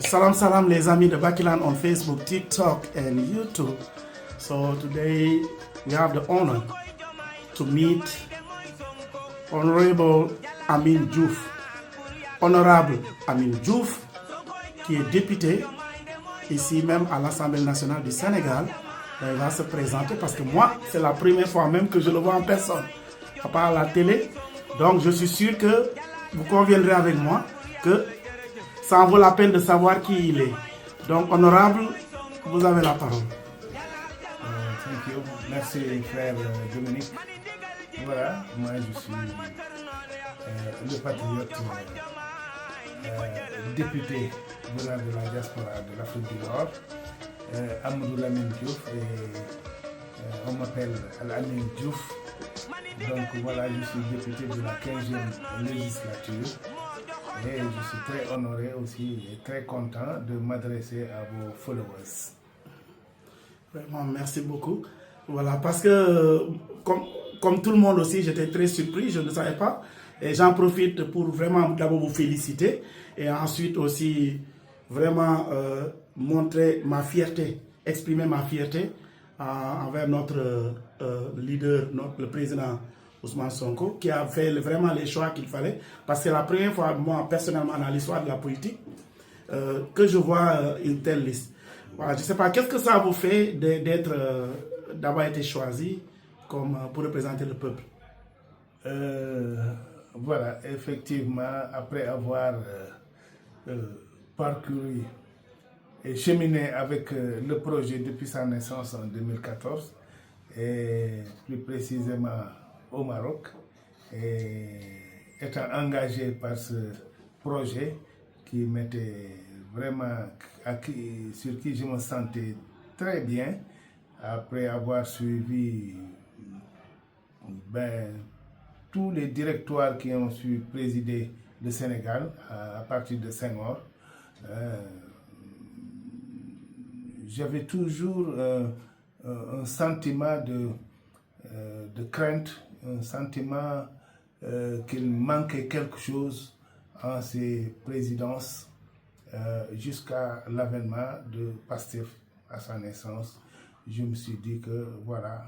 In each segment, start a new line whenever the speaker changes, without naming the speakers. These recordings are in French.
Salam salam les amis de Bakiland on Facebook, TikTok and YouTube. So today we have the honor to meet Honorable Amin Diouf. Honorable Amin Diouf, qui est député ici même à l'Assemblée nationale du Sénégal. Il va se présenter parce que moi, c'est la première fois même que je le vois en personne, à part la télé. Donc je suis sûr que vous conviendrez avec moi que ça en vaut la peine de savoir qui il est. Donc, honorable, vous avez la parole.
Thank you. Merci, frère Dominique. Voilà, moi je suis le patriote député venant de la diaspora de l'Afrique du Nord, Amadou Lamine Diouf, et on m'appelle Amin Diouf. Donc voilà, je suis député de la 15e législature. Et je suis très honoré aussi et très content de m'adresser à vos followers.
Vraiment, merci beaucoup. Voilà, parce que comme tout le monde aussi, j'étais très surpris, je ne savais pas. Et j'en profite pour vraiment d'abord vous féliciter et ensuite aussi vraiment montrer ma fierté, exprimer ma fierté envers notre leader, le président Ousmane Sonko, qui a fait vraiment les choix qu'il fallait. Parce que c'est la première fois, moi, personnellement, dans l'histoire de la politique, que je vois une telle liste. Voilà, je ne sais pas, qu'est-ce que ça vous fait d'avoir été choisi pour représenter le peuple?
Voilà, effectivement, après avoir parcouru et cheminé avec le projet depuis sa naissance en 2014, et plus précisément au Maroc, et étant engagé par ce projet qui m'était vraiment sur qui je me sentais très bien après avoir suivi tous les directoires qui ont su présider le Sénégal à partir de Senghor. J'avais toujours un sentiment de crainte, un sentiment qu'il manquait quelque chose en ces présidences jusqu'à l'avènement de Pastef à sa naissance. Je me suis dit que voilà,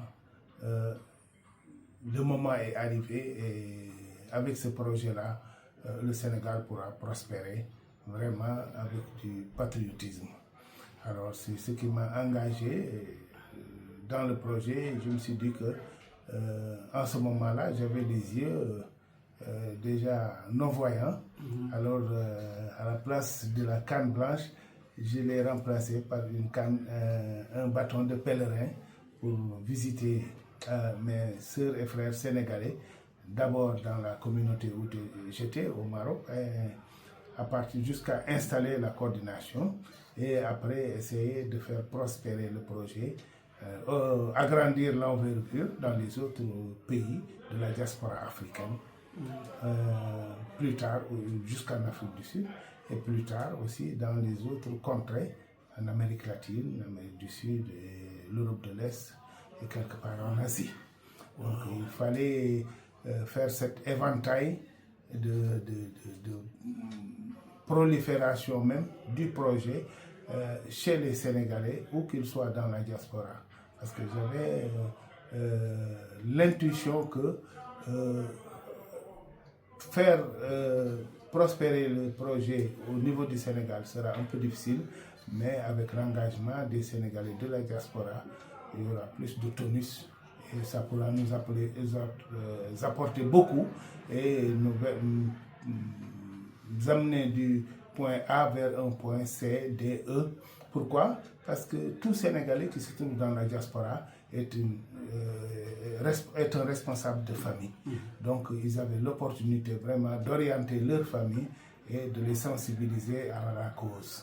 le moment est arrivé et avec ce projet-là, le Sénégal pourra prospérer vraiment avec du patriotisme. Alors c'est ce qui m'a engagé dans le projet. Je me suis dit que en ce moment-là, j'avais des yeux déjà non-voyants. Alors à la place de la canne blanche, je l'ai remplacé par un bâton de pèlerin pour visiter mes sœurs et frères sénégalais, d'abord dans la communauté où j'étais au Maroc, à partir jusqu'à installer la coordination et après essayer de faire prospérer le projet, agrandir l'envergure dans les autres pays de la diaspora africaine, plus tard jusqu'en Afrique du Sud et plus tard aussi dans les autres contrées en Amérique latine, l'Amérique du Sud et l'Europe de l'Est et quelque part en Asie. Donc il fallait faire cet éventail de prolifération même du projet chez les Sénégalais, où qu'ils soient dans la diaspora. Parce que j'avais l'intuition que faire prospérer le projet au niveau du Sénégal sera un peu difficile, mais avec l'engagement des Sénégalais de la diaspora, il y aura plus de tonus et ça pourra nous apporter beaucoup et nous amener du point A vers un point C, D, E. Pourquoi? Parce que tout Sénégalais qui se trouve dans la diaspora est un responsable de famille. Donc ils avaient l'opportunité vraiment d'orienter leur famille et de les sensibiliser à la cause.